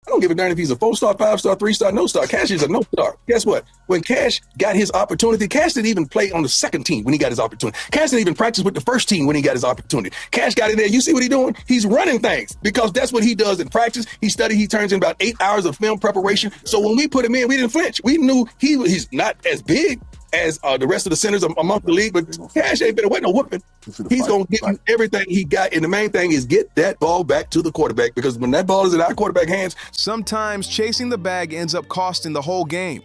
I don't give a darn if he's a 4-star, 5-star, 3-star, no star. Cash is a no star. Guess what? When Cash got his opportunity, Cash didn't even play on the second team when he got his opportunity. Cash didn't even practice with the first team when he got his opportunity. Cash got in there. You see what he's doing? He's running things because that's what he does in practice. He studied. He turns in about 8 hours of film preparation. So when we put him in, we didn't flinch. We knew he's not as big as the rest of the centers among the league, but Cash ain't been no whooping. He's going to give you everything he got, and the main thing is get that ball back to the quarterback, because when that ball is in our quarterback hands... Sometimes chasing the bag ends up costing the whole game.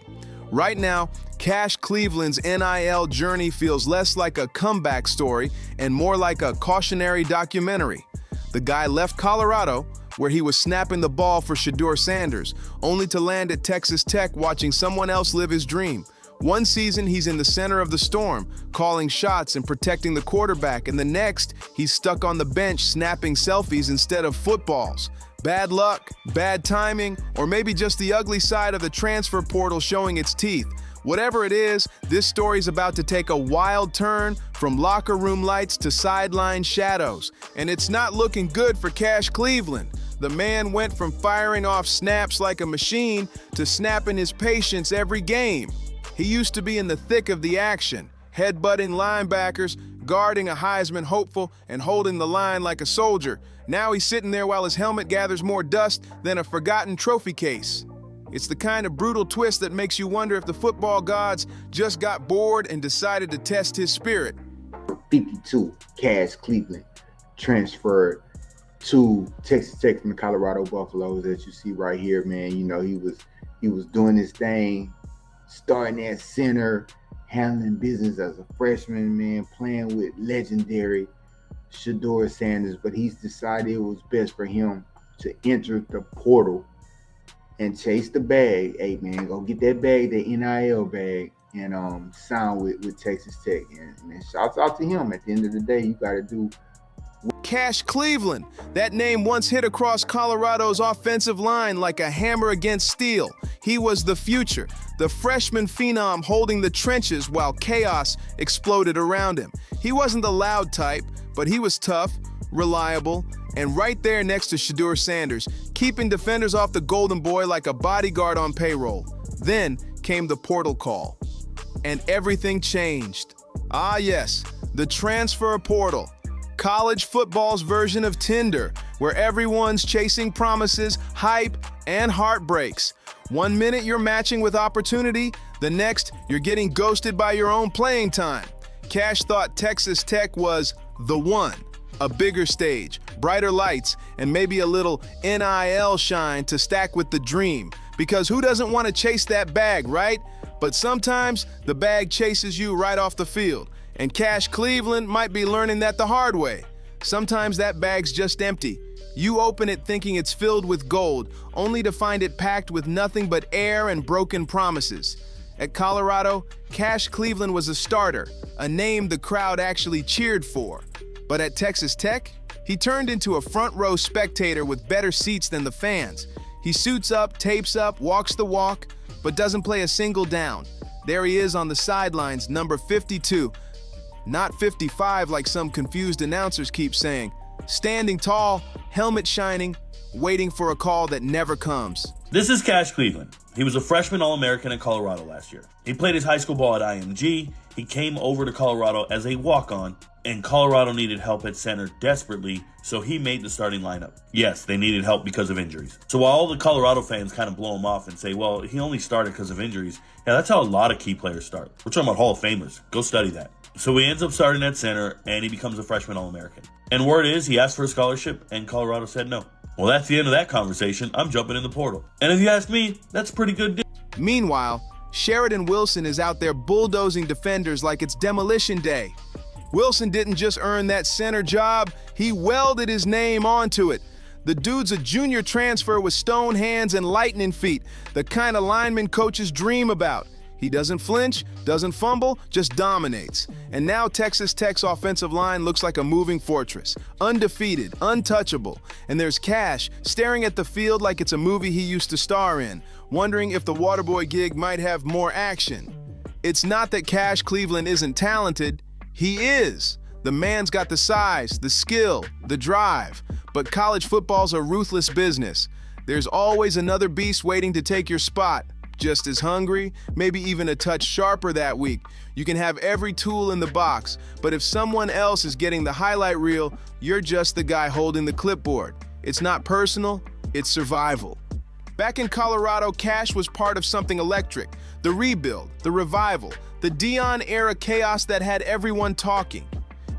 Right now, Cash Cleveland's NIL journey feels less like a comeback story and more like a cautionary documentary. The guy left Colorado, where he was snapping the ball for Shedeur Sanders, only to land at Texas Tech watching someone else live his dream. One season, he's in the center of the storm, calling shots and protecting the quarterback, and the next, he's stuck on the bench snapping selfies instead of footballs. Bad luck, bad timing, or maybe just the ugly side of the transfer portal showing its teeth. Whatever it is, this story's about to take a wild turn from locker room lights to sideline shadows, and it's not looking good for Cash Cleveland. The man went from firing off snaps like a machine to snapping his patience every game. He used to be in the thick of the action, headbutting linebackers, guarding a Heisman hopeful, and holding the line like a soldier. Now he's sitting there while his helmet gathers more dust than a forgotten trophy case. It's the kind of brutal twist that makes you wonder if the football gods just got bored and decided to test his spirit. 52, Cash Cleveland transferred to Texas Tech from the Colorado Buffaloes, as you see right here, man. You know, he was doing his thing, starting at center, handling business as a freshman, man, playing with legendary Shedeur Sanders, but he's decided it was best for him to enter the portal and chase the bag. Hey, man, go get that bag, that NIL bag, and sign with Texas Tech. And shouts out to him. At the end of the day, you got to do. Cash Cleveland. That name once hit across Colorado's offensive line like a hammer against steel. He was the future, the freshman phenom holding the trenches while chaos exploded around him. He wasn't the loud type, but he was tough, reliable, and right there next to Shedeur Sanders, keeping defenders off the Golden Boy like a bodyguard on payroll. Then came the portal call, and everything changed. Ah yes, the transfer portal. College football's version of Tinder, where everyone's chasing promises, hype, and heartbreaks. 1 minute you're matching with opportunity, the next you're getting ghosted by your own playing time. Cash thought Texas Tech was the one, a bigger stage, brighter lights, and maybe a little NIL shine to stack with the dream. Because who doesn't want to chase that bag, right? But sometimes the bag chases you right off the field. And Cash Cleveland might be learning that the hard way. Sometimes that bag's just empty. You open it thinking it's filled with gold, only to find it packed with nothing but air and broken promises. At Colorado, Cash Cleveland was a starter, a name the crowd actually cheered for. But at Texas Tech, he turned into a front-row spectator with better seats than the fans. He suits up, tapes up, walks the walk, but doesn't play a single down. There he is on the sidelines, number 52. Not 55 like some confused announcers keep saying. Standing tall, helmet shining, waiting for a call that never comes. This is Cash Cleveland. He was a freshman All-American in Colorado last year. He played his high school ball at IMG. He came over to Colorado as a walk-on, and Colorado needed help at center desperately, so he made the starting lineup. Yes, they needed help because of injuries. So while all the Colorado fans kind of blow him off and say, well, he only started because of injuries, yeah, that's how a lot of key players start. We're talking about Hall of Famers. Go study that. So he ends up starting at center, and he becomes a freshman All-American. And word is, he asked for a scholarship, and Colorado said no. Well, that's the end of that conversation. I'm jumping in the portal. And if you ask me, that's a pretty good deal. Meanwhile, Sheridan Wilson is out there bulldozing defenders like it's demolition day. Wilson didn't just earn that center job, he welded his name onto it. The dude's a junior transfer with stone hands and lightning feet, the kind of lineman coaches dream about. He doesn't flinch, doesn't fumble, just dominates. And now Texas Tech's offensive line looks like a moving fortress, undefeated, untouchable. And there's Cash staring at the field like it's a movie he used to star in, wondering if the Waterboy gig might have more action. It's not that Cash Cleveland isn't talented, he is. The man's got the size, the skill, the drive. But college football's a ruthless business. There's always another beast waiting to take your spot. Just as hungry, maybe even a touch sharper that week. You can have every tool in the box, but if someone else is getting the highlight reel, you're just the guy holding the clipboard. It's not personal, it's survival. Back in Colorado, Cash was part of something electric. The rebuild, the revival, the Deion-era chaos that had everyone talking.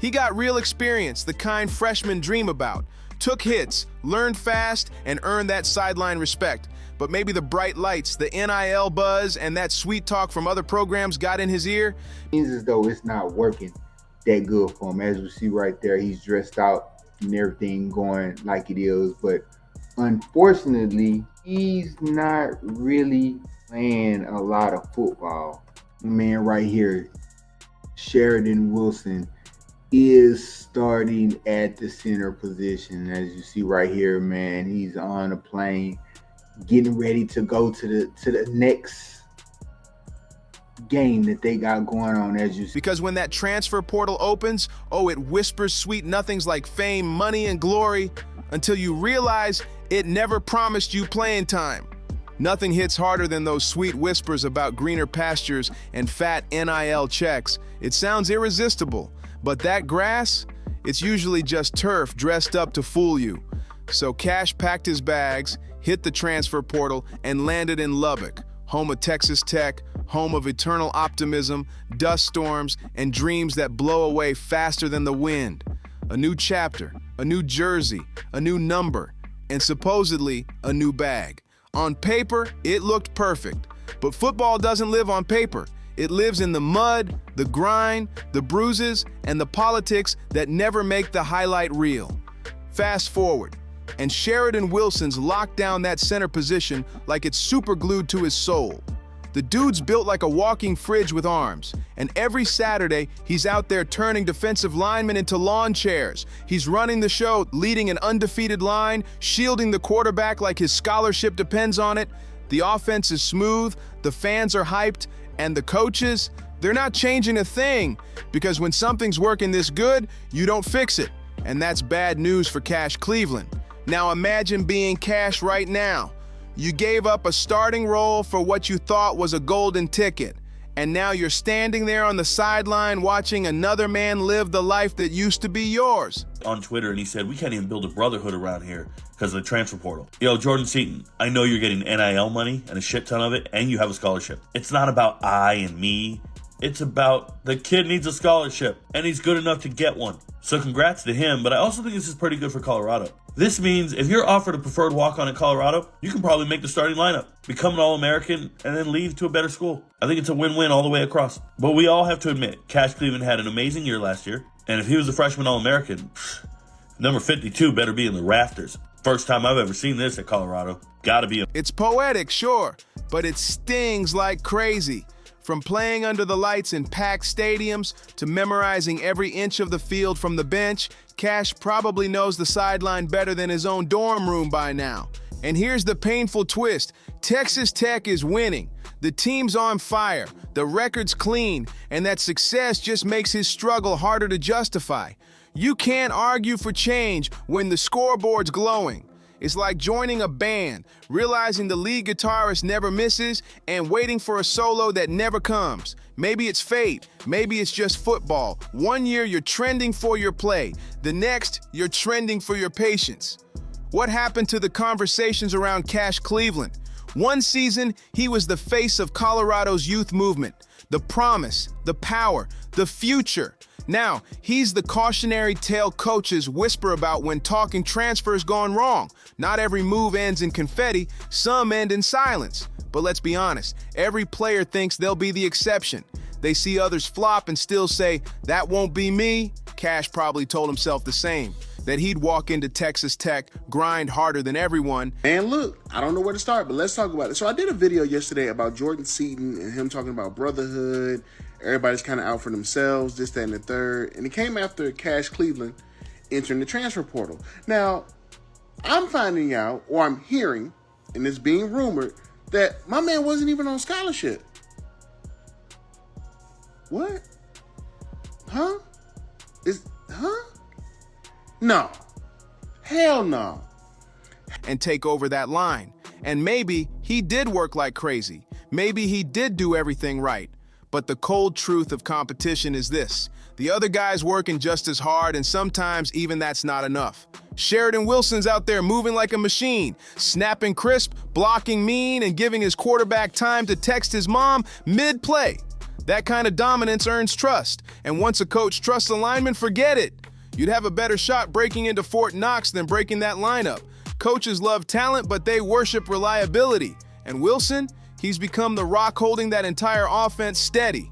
He got real experience, the kind freshmen dream about. Took hits, learned fast, and earned that sideline respect. But maybe the bright lights, the NIL buzz, and that sweet talk from other programs got in his ear. It seems as though it's not working that good for him. As we see right there, he's dressed out and everything going like it is. But unfortunately, he's not really playing a lot of football. The man right here, Sheridan Wilson, is starting at the center position. As you see right here, man, he's on a plane, getting ready to go to the next game that they got going on, as you see. Because when that transfer portal opens, it whispers sweet nothings like fame, money, and glory, until you realize it never promised you playing time. Nothing hits harder than those sweet whispers about greener pastures and fat NIL checks. It sounds irresistible, but that grass, it's usually just turf dressed up to fool you. So Cash packed his bags, hit the transfer portal, and landed in Lubbock, home of Texas Tech, home of eternal optimism, dust storms, and dreams that blow away faster than the wind. A new chapter, a new jersey, a new number, and supposedly a new bag. On paper, it looked perfect, but football doesn't live on paper. It lives in the mud, the grind, the bruises, and the politics that never make the highlight reel. Fast forward, and Sheridan Wilson's locked down that center position like it's super glued to his soul. The dude's built like a walking fridge with arms, and every Saturday, he's out there turning defensive linemen into lawn chairs. He's running the show, leading an undefeated line, shielding the quarterback like his scholarship depends on it. The offense is smooth, the fans are hyped, and the coaches, they're not changing a thing, because when something's working this good, you don't fix it. And that's bad news for Cash Cleveland. Now imagine being Cash right now. You gave up a starting role for what you thought was a golden ticket, and now you're standing there on the sideline watching another man live the life that used to be yours. On Twitter, and he said, we can't even build a brotherhood around here because of the transfer portal. Yo, Jordan Seaton, I know you're getting NIL money and a shit ton of it, and you have a scholarship. It's not about I and me. It's about the kid needs a scholarship, and he's good enough to get one. So congrats to him, but I also think this is pretty good for Colorado. This means if you're offered a preferred walk-on at Colorado, you can probably make the starting lineup, become an All-American, and then leave to a better school. I think it's a win-win all the way across. But we all have to admit, Cash Cleveland had an amazing year last year, and if he was a freshman All-American, number 52 better be in the rafters. First time I've ever seen this at Colorado. Gotta be. It's poetic, sure, but it stings like crazy. From playing under the lights in packed stadiums to memorizing every inch of the field from the bench, Cash probably knows the sideline better than his own dorm room by now. And here's the painful twist. Texas Tech is winning. The team's on fire, the record's clean, and that success just makes his struggle harder to justify. You can't argue for change when the scoreboard's glowing. It's like joining a band, realizing the lead guitarist never misses, and waiting for a solo that never comes. Maybe it's fate, maybe it's just football. One year you're trending for your play, the next you're trending for your patience. What happened to the conversations around Cash Cleveland? One season, he was the face of Colorado's youth movement, the promise, the power, the future. Now, he's the cautionary tale coaches whisper about when talking transfers gone wrong. Not every move ends in confetti, some end in silence. But let's be honest, every player thinks they'll be the exception. They see others flop and still say, that won't be me. Cash probably told himself the same, that he'd walk into Texas Tech, grind harder than everyone. And look, I don't know where to start, but let's talk about it. So I did a video yesterday about Jordan Seaton and him talking about brotherhood. Everybody's kind of out for themselves, this, that, and the third. And it came after Cash Cleveland entering the transfer portal. Now, I'm finding out, or I'm hearing, and it's being rumored, that my man wasn't even on scholarship. What? Huh? Huh? No. Hell no. and take over that line. And maybe he did work like crazy. Maybe he did do everything right. But the cold truth of competition is this: the other guy's working just as hard, and sometimes even that's not enough. Sheridan Wilson's out there moving like a machine, snapping crisp, blocking mean, and giving his quarterback time to text his mom mid-play. That kind of dominance earns trust, and once a coach trusts a lineman, forget it. You'd have a better shot breaking into Fort Knox than breaking that lineup. Coaches love talent, but they worship reliability. And Wilson, he's become the rock holding that entire offense steady.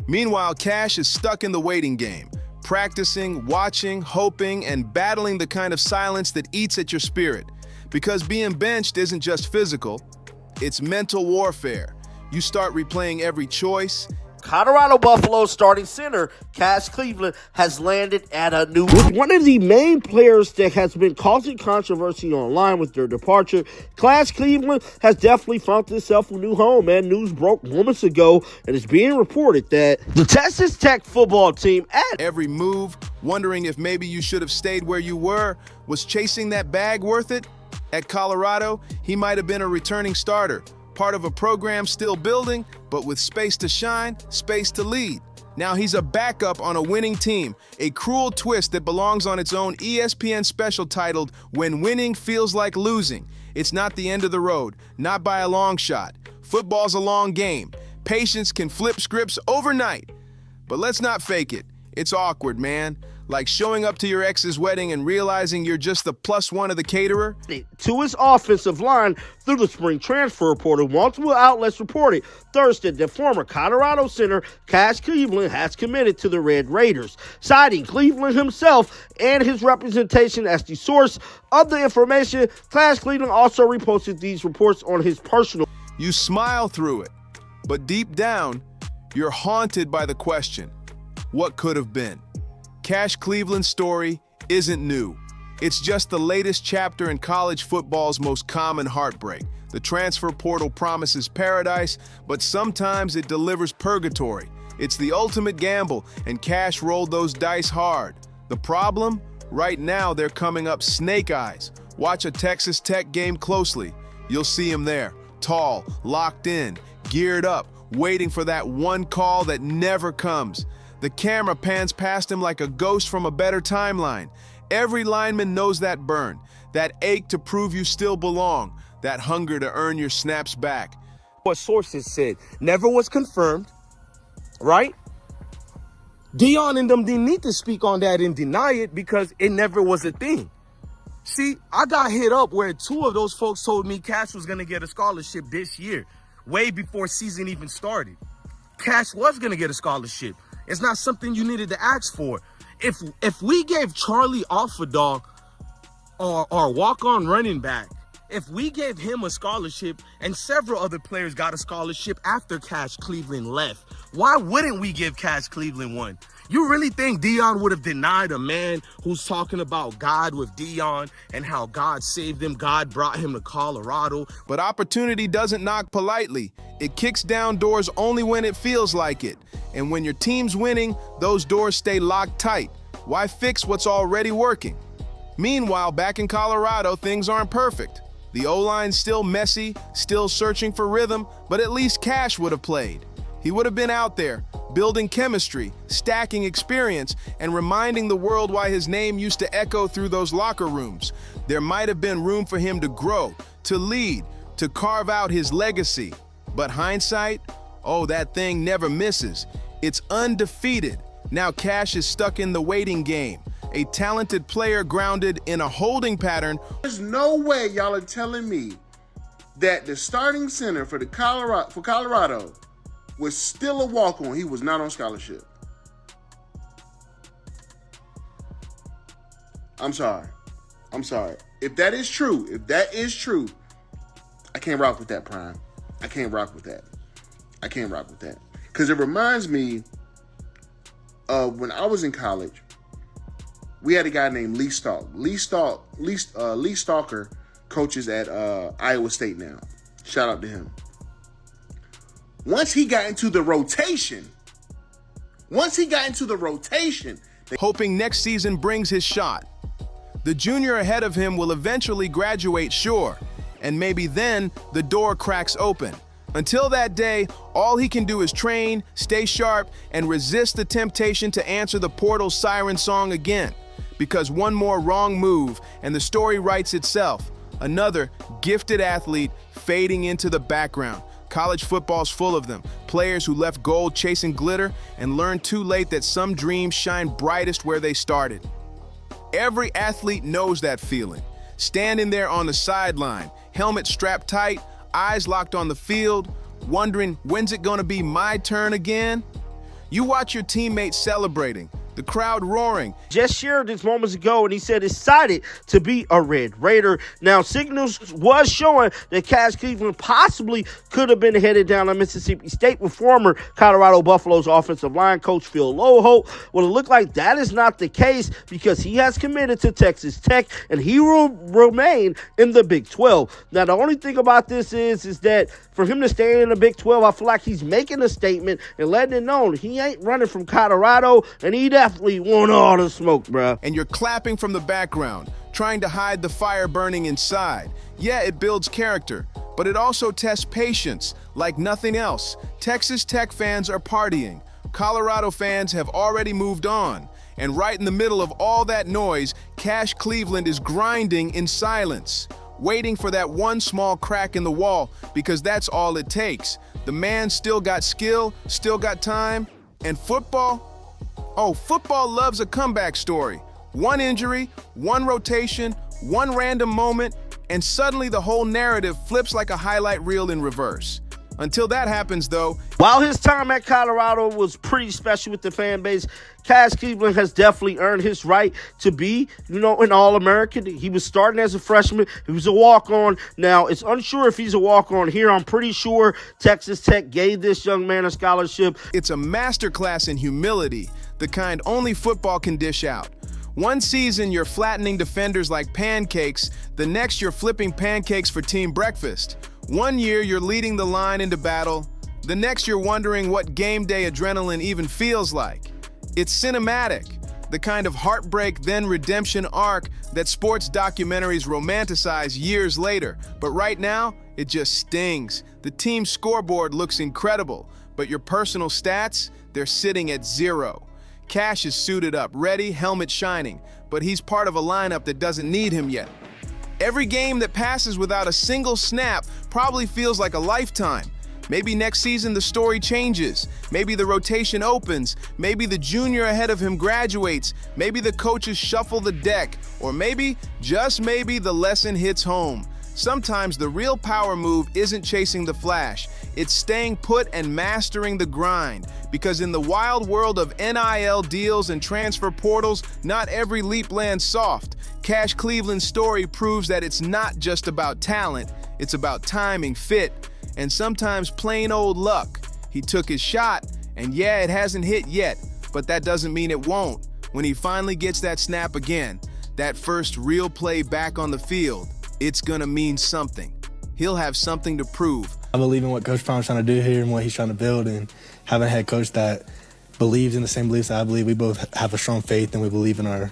Meanwhile, Cash is stuck in the waiting game, practicing, watching, hoping, and battling the kind of silence that eats at your spirit. Because being benched isn't just physical, it's mental warfare. You start replaying every choice. Colorado Buffalo starting center Cash Cleveland has landed at a new... With one of the main players that has been causing controversy online with their departure, Cash Cleveland has definitely found himself a new home, man. News broke moments ago, and it's being reported that the Texas Tech football team at every move, wondering if maybe you should have stayed where you were. Was chasing that bag worth it? At Colorado, he might have been a returning starter, part of a program still building, but with space to shine, space to lead. Now he's a backup on a winning team, a cruel twist that belongs on its own ESPN special titled When Winning Feels Like Losing. It's not the end of the road, not by a long shot. Football's a long game. Patience can flip scripts overnight. But let's not fake it. It's awkward, man. Like showing up to your ex's wedding and realizing you're just the +1 of the caterer. To his offensive line through the spring transfer portal, multiple outlets reported Thursday that former Colorado center Cash Cleveland has committed to the Red Raiders, citing Cleveland himself and his representation as the source of the information. Cash Cleveland also reposted these reports on his personal. You smile through it, but deep down, you're haunted by the question, what could have been? Cash Cleveland's story isn't new. It's just the latest chapter in college football's most common heartbreak. The transfer portal promises paradise, but sometimes it delivers purgatory. It's the ultimate gamble, and Cash rolled those dice hard. The problem? Right now, they're coming up snake eyes. Watch a Texas Tech game closely. You'll see him there, tall, locked in, geared up, waiting for that one call that never comes. The camera pans past him like a ghost from a better timeline. Every lineman knows that burn, that ache to prove you still belong, that hunger to earn your snaps back. What sources said never was confirmed, right? Deion and them didn't need to speak on that and deny it because it never was a thing. See, I got hit up where 2 of those folks told me Cash was going to get a scholarship this year, way before season even started. Cash was going to get a scholarship. It's not something you needed to ask for. If we gave Charlie Alfadal our walk-on running back, if we gave him a scholarship and several other players got a scholarship after Cash Cleveland left, why wouldn't we give Cash Cleveland one? You really think Deion would have denied a man who's talking about God with Deion and how God saved him, God brought him to Colorado? But opportunity doesn't knock politely. It kicks down doors only when it feels like it. And when your team's winning, those doors stay locked tight. Why fix what's already working? Meanwhile, back in Colorado, things aren't perfect. The O-line's still messy, still searching for rhythm, but at least Cash would have played. He would have been out there, building chemistry, stacking experience, and reminding the world why his name used to echo through those locker rooms. There might have been room for him to grow, to lead, to carve out his legacy. But hindsight, oh, that thing never misses. It's undefeated. Now Cash is stuck in the waiting game, a talented player grounded in a holding pattern. There's no way y'all are telling me that the starting center for Colorado was still a walk-on. He was not on scholarship. I'm sorry. If that is true, I can't rock with that, Prime. I can't rock with that. Because it reminds me of when I was in college, we had a guy named Lee Stalk. Lee Stalker coaches at Iowa State now. Shout out to him. Once he got into the rotation, hoping next season brings his shot. The junior ahead of him will eventually graduate, sure, and maybe then the door cracks open. Until that day, all he can do is train, stay sharp, and resist the temptation to answer the portal siren song again. Because one more wrong move and the story writes itself. Another gifted athlete fading into the background. College football's full of them. Players who left gold chasing glitter and learned too late that some dreams shine brightest where they started. Every athlete knows that feeling. Standing there on the sideline, helmet strapped tight, eyes locked on the field, wondering, when's it gonna be my turn again? You watch your teammates celebrating, the crowd roaring. Just shared this moments ago, and he said excited to be a Red Raider. Now, signals was showing that Cash Cleveland possibly could have been headed down to Mississippi State with former Colorado Buffaloes offensive line coach Phil Loho. Well, it looked like that is not the case because he has committed to Texas Tech, and he will remain in the Big 12. Now, the only thing about this is that for him to stay in the Big 12, I feel like he's making a statement and letting it known he ain't running from Colorado, and he definitely want all the smoke, bruh. And you're clapping from the background, trying to hide the fire burning inside. Yeah, it builds character, but it also tests patience like nothing else. Texas Tech fans are partying. Colorado fans have already moved on. And right in the middle of all that noise, Cash Cleveland is grinding in silence, waiting for that one small crack in the wall, because that's all it takes. The man still got skill, still got time, and football? Oh, football loves a comeback story. One injury, one rotation, one random moment, and suddenly the whole narrative flips like a highlight reel in reverse. Until that happens, though. While his time at Colorado was pretty special with the fan base, Cash Cleveland has definitely earned his right to be, an All-American. He was starting as a freshman. He was a walk-on. Now, it's unsure if he's a walk-on here. I'm pretty sure Texas Tech gave this young man a scholarship. It's a masterclass in humility, the kind only football can dish out. One season, you're flattening defenders like pancakes. The next, you're flipping pancakes for team breakfast. One year, you're leading the line into battle. The next, you're wondering what game day adrenaline even feels like. It's cinematic, the kind of heartbreak then redemption arc that sports documentaries romanticize years later. But right now, it just stings. The team scoreboard looks incredible, but your personal stats, they're sitting at 0. Cash is suited up, ready, helmet shining, but he's part of a lineup that doesn't need him yet. Every game that passes without a single snap probably feels like a lifetime. Maybe next season the story changes. Maybe the rotation opens. Maybe the junior ahead of him graduates. Maybe the coaches shuffle the deck. Or maybe, just maybe, the lesson hits home. Sometimes the real power move isn't chasing the flash. It's staying put and mastering the grind. Because in the wild world of NIL deals and transfer portals, not every leap lands soft. Cash Cleveland's story proves that it's not just about talent, it's about timing, fit, and sometimes plain old luck. He took his shot, and yeah, it hasn't hit yet, but that doesn't mean it won't. When he finally gets that snap again, that first real play back on the field, it's gonna mean something. He'll have something to prove. I believe in what Coach Prom's trying to do here and what he's trying to build, and having a head coach that believes in the same beliefs that I believe. We both have a strong faith, and we believe in our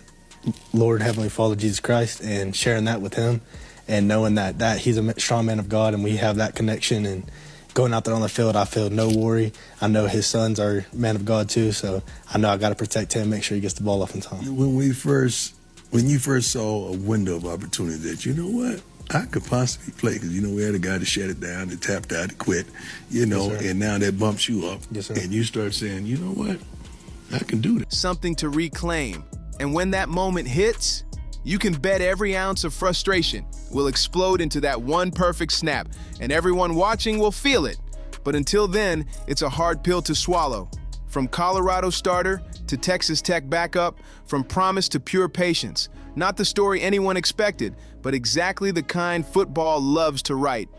Lord Heavenly Father, Jesus Christ, and sharing that with him and knowing that he's a strong man of God and we have that connection. And going out there on the field, I feel no worry. I know his sons are man of God too, so I know I got to protect him, make sure he gets the ball off in time. When you first saw a window of opportunity that, you know what, I could possibly play, because, we had a guy that shut it down, that tapped out, that quit, Yes, and now that bumps you up. Yes, sir. And you start saying, you know what, I can do this. Something to reclaim. And when that moment hits, you can bet every ounce of frustration will explode into that one perfect snap, and everyone watching will feel it. But until then, it's a hard pill to swallow. From Colorado starter to Texas Tech backup, from promise to pure patience. Not the story anyone expected, but exactly the kind football loves to write.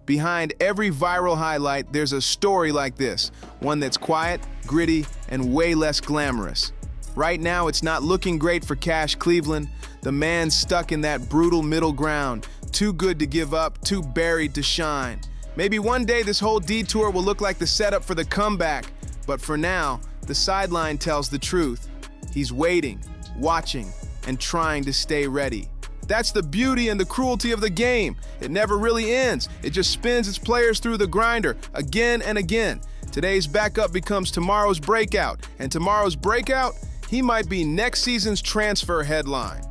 Behind every viral highlight, there's a story like this, one that's quiet, gritty, and way less glamorous. Right now, it's not looking great for Cash Cleveland. The man's stuck in that brutal middle ground, too good to give up, too buried to shine. Maybe one day this whole detour will look like the setup for the comeback, but for now, the sideline tells the truth. He's waiting, watching, and trying to stay ready. That's the beauty and the cruelty of the game. It never really ends. It just spins its players through the grinder again and again. Today's backup becomes tomorrow's breakout, and tomorrow's breakout, he might be next season's transfer headline.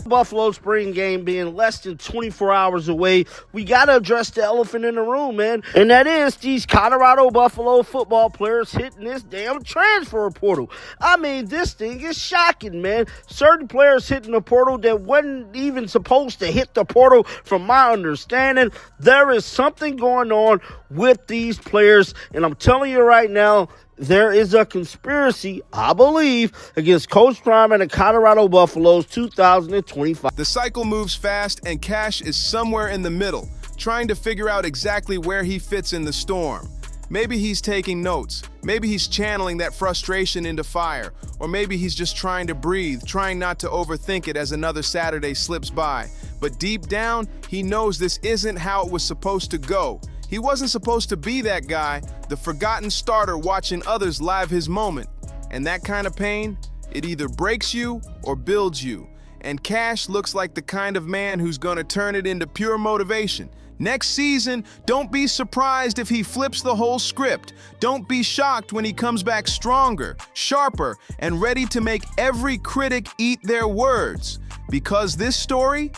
Buffalo spring game being less than 24 hours away, we got to address the elephant in the room, man. And that is these Colorado Buffalo football players hitting this damn transfer portal. I mean, this thing is shocking, man. Certain players hitting the portal that wasn't even supposed to hit the portal. From my understanding, there is something going on with these players. And I'm telling you right now, there is a conspiracy, I believe, against Coach Prime and the Colorado Buffaloes 2025. The cycle moves fast, and Cash is somewhere in the middle, trying to figure out exactly where he fits in the storm. Maybe he's taking notes. Maybe he's channeling that frustration into fire. Or maybe he's just trying to breathe, trying not to overthink it as another Saturday slips by. But deep down, he knows this isn't how it was supposed to go. He wasn't supposed to be that guy, the forgotten starter watching others live his moment. And that kind of pain, it either breaks you or builds you. And Cash looks like the kind of man who's gonna turn it into pure motivation. Next season, don't be surprised if he flips the whole script. Don't be shocked when he comes back stronger, sharper, and ready to make every critic eat their words. Because this story,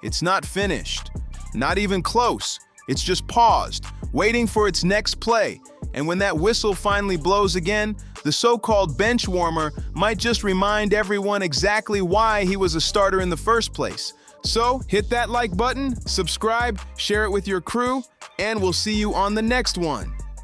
it's not finished. Not even close. It's just paused, waiting for its next play. And when that whistle finally blows again, the so-called bench warmer might just remind everyone exactly why he was a starter in the first place. So hit that like button, subscribe, share it with your crew, and we'll see you on the next one.